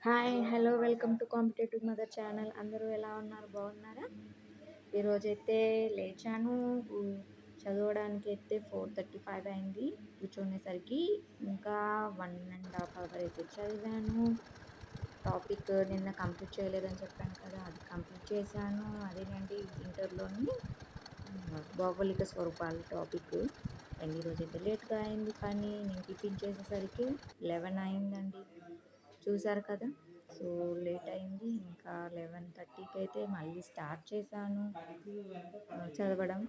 Hi hello welcome to competitive mother channel. అందరూ ఎలా ఉన్నారు? బాగున్నారా? ఈరోజైతే లేచాను. చదవడానికి అయితే 4:35 అయింది. కూర్చునేసరికి ఇంకా 1.5 అవర్ అయితే చదివాను. టాపిక్ నిన్న కంప్లీట్ చేయలేదని చెప్పాను కదా, అది కంప్లీట్ చేశాను. అదేనండి ఇంటర్లోని భౌగోళిక స్వరూపాలు టాపిక్. అండ్ ఈరోజైతే లేట్గా అయింది, కానీ నేను టిఫిన్ చేసేసరికి 11 అయిందండి. చూసారు కదా, సో లేట్ అయింది. ఇంకా 11:30కి అయితే మళ్ళీ స్టార్ట్ చేశాను చదవడం.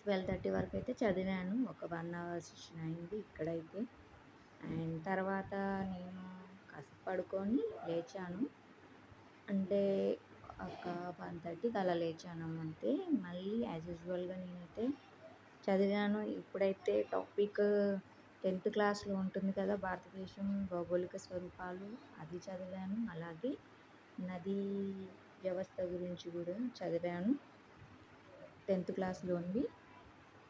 12:30 వరకు అయితే చదివాను. ఒక 1 అవర్ సెషన్ అయింది ఇక్కడైతే. అండ్ తర్వాత నేను కాసేపు పడుకొని లేచాను. అంటే ఒక 1:30కి అలా లేచాను అంతే. మళ్ళీ యాజ్ యూజువల్గా నేనైతే చదివాను. ఇప్పుడైతే టాపిక్ 10th క్లాస్లో ఉంటుంది కదా, భారతదేశం భౌగోళిక స్వరూపాలు, అది చదివాను. అలాగే నదీ వ్యవస్థ గురించి కూడా చదివాను 10th క్లాస్లోనివి.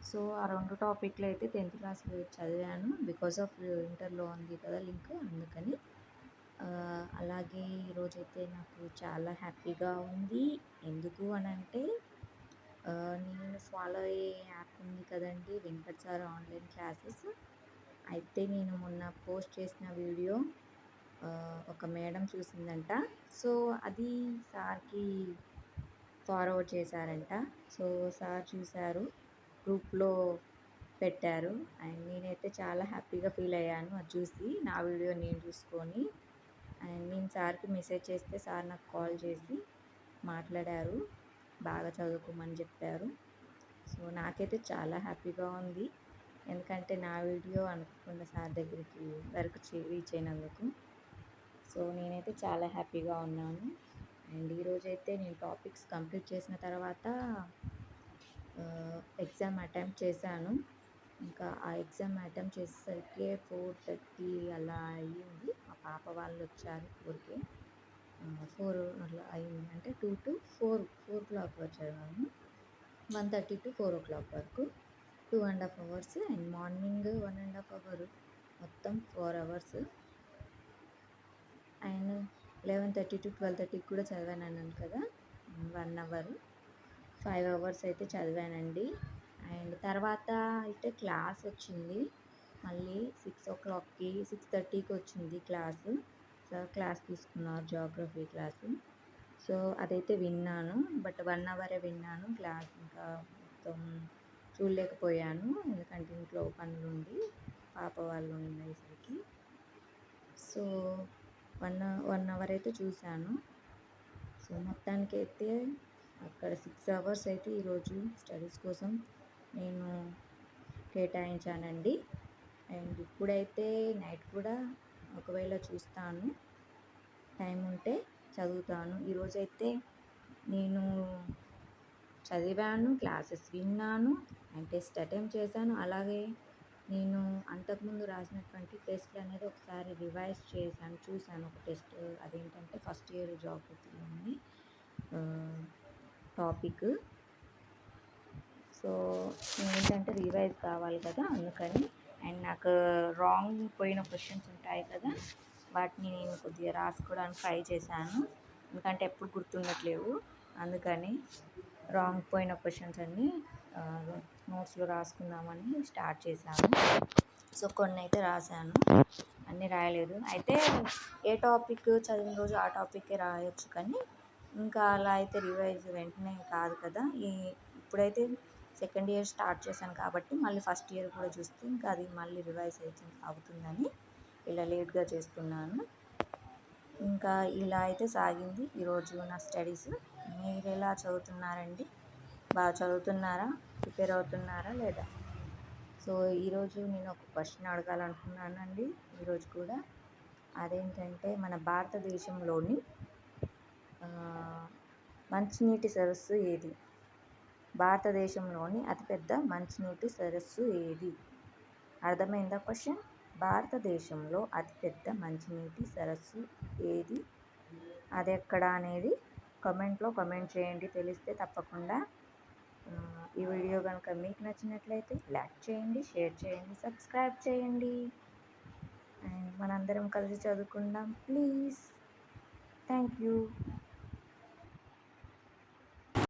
సో ఆ 2 టాపిక్లు అయితే 10th క్లాస్లో చదివాను. బికాస్ ఆఫ్ ఇంటర్లో ఉంది కదా లింక్, అందుకని. అలాగే ఈరోజైతే నాకు చాలా హ్యాపీగా ఉంది. ఎందుకు అని అంటే, నేను ఫాలో అయ్యే యాప్ ఉంది కదండి, వెంకట్ సార్ ఆన్లైన్ క్లాసెస్. అయితే నేను మొన్న పోస్ట్ చేసిన వీడియో ఒక మేడం చూసిందంట. సో అది సార్కి ఫార్వర్డ్ చేశారంట. సో సార్ చూశారు, గ్రూప్లో పెట్టారు. అండ్ నేనైతే చాలా హ్యాపీగా ఫీల్ అయ్యాను అది చూసి, నా వీడియో నేను చూసుకొని. అండ్ నేను సార్కి మెసేజ్ చేస్తే సార్ నాకు కాల్ చేసి మాట్లాడారు, బాగా చదువుకోమని చెప్పారు. సో నాకైతే చాలా హ్యాపీగా ఉంది, ఎందుకంటే నా వీడియో అనుకోకుండా సార్ దగ్గరికి వరకు రీచ్ అయినందుకు. సో నేనైతే చాలా హ్యాపీగా ఉన్నాను. అండ్ ఈరోజైతే నేను టాపిక్స్ కంప్లీట్ చేసిన తర్వాత ఎగ్జామ్ అటెంప్ట్ చేశాను. ఇంకా ఆ ఎగ్జామ్ అటెంప్ట్ చేసేసరికి 4:30 అలా అయ్యింది. మా పాప వాళ్ళు వచ్చారు 4కి. 4 అట్లా అయింది. అంటే 2 to 4 o'clock వరకు చదివాను. 1:30 to 4 o'clock వరకు 2.5 hours. అండ్ మార్నింగ్ 1.5 hour, మొత్తం 4 hours. అండ్ 11:30 to 12:30 కూడా చదివాను అన్నాను కదా, 1 hour. 5 hours అయితే చదివానండి. అండ్ తర్వాత అయితే క్లాస్ వచ్చింది మళ్ళీ 6 o'clockకి, 6:30కి వచ్చింది క్లాసు. సార్ క్లాస్ తీసుకున్నారు, జాగ్రఫీ క్లాసు. సో అదైతే విన్నాను, బట్ 1 hour విన్నాను క్లాస్. ఇంకా మొత్తం చూడలేకపోయాను, ఎందుకంటే ఇంట్లో పనులుండి పాప వాళ్ళు ఉండేసరికి. సో 1 hour అయితే చూశాను. సో మొత్తానికైతే అక్కడ 6 hours అయితే ఈరోజు స్టడీస్ కోసం నేను కేటాయించానండి. అండ్ ఇప్పుడైతే నైట్ కూడా ఒకవేళ చూస్తాను, టైం ఉంటే చదువుతాను. ఈరోజైతే నేను చదివాను, క్లాసెస్ విన్నాను, అండ్ టెస్ట్ అటెంప్ట్ చేశాను. అలాగే నేను అంతకుముందు రాసినటువంటి టెస్ట్లు అనేది ఒకసారి రివైజ్ చేశాను, చూశాను. ఒక టెస్ట్, అదేంటంటే ఫస్ట్ ఇయర్ జాగ్రఫీలోని టాపిక్. సో ఏంటంటే రివైజ్ కావాలి కదా, అందుకని. అండ్ నాకు రాంగ్ పోయిన క్వశ్చన్స్ ఉంటాయి కదా, వాటిని నేను కొద్దిగా రాసుకోవడానికి ట్రై చేశాను, ఎందుకంటే ఎప్పుడు గుర్తుండట్లేవు. అందుకని రాంగ్ పోయిన క్వశ్చన్స్ అన్నీ నోట్స్లో రాసుకుందామని స్టార్ట్ చేశాను. సో కొన్ని అయితే రాశాను, అన్నీ రాయలేదు. అయితే ఏ టాపిక్ చదివిన రోజు ఆ టాపిక్కే రాయొచ్చు, కానీ ఇంకా అలా అయితే రివైజ్ వెంటనే కాదు కదా. ఇప్పుడైతే సెకండ్ ఇయర్ స్టార్ట్ చేశాను కాబట్టి మళ్ళీ ఫస్ట్ ఇయర్ కూడా చూస్తే ఇంకా అది మళ్ళీ రివైజ్ అవుతుందని ఇలా లేట్గా చేస్తున్నాను. ఇంకా ఇలా అయితే సాగింది ఈరోజు నా స్టడీస్. మీరు ఎలా చదువుతున్నారండి? బాగా చదువుతున్నారా? ప్రిపేర్ అవుతున్నారా లేదా? సో ఈరోజు నేను ఒక క్వశ్చన్ అడగాలనుకున్నానండి ఈరోజు కూడా. అదేంటంటే, మన భారతదేశంలోని మంచినీటి సరస్సు ఏది? భారతదేశంలోని అతిపెద్ద మంచినీటి సరస్సు ఏది? అర్థమైందా క్వశ్చన్? భారతదేశంలో అతిపెద్ద మంచినీటి సరస్సు ఏది, అది ఎక్కడ అనేది కామెంట్లో కామెంట్ చేయండి. తెలిస్తే తప్పకుండా. ఈ వీడియో కనుక మీకు నచ్చినట్లయితే లైక్ చేయండి, షేర్ చేయండి, సబ్స్క్రైబ్ చేయండి. అండ్ మనందరం కలిసి చదువుకుందాం ప్లీజ్. Thank you.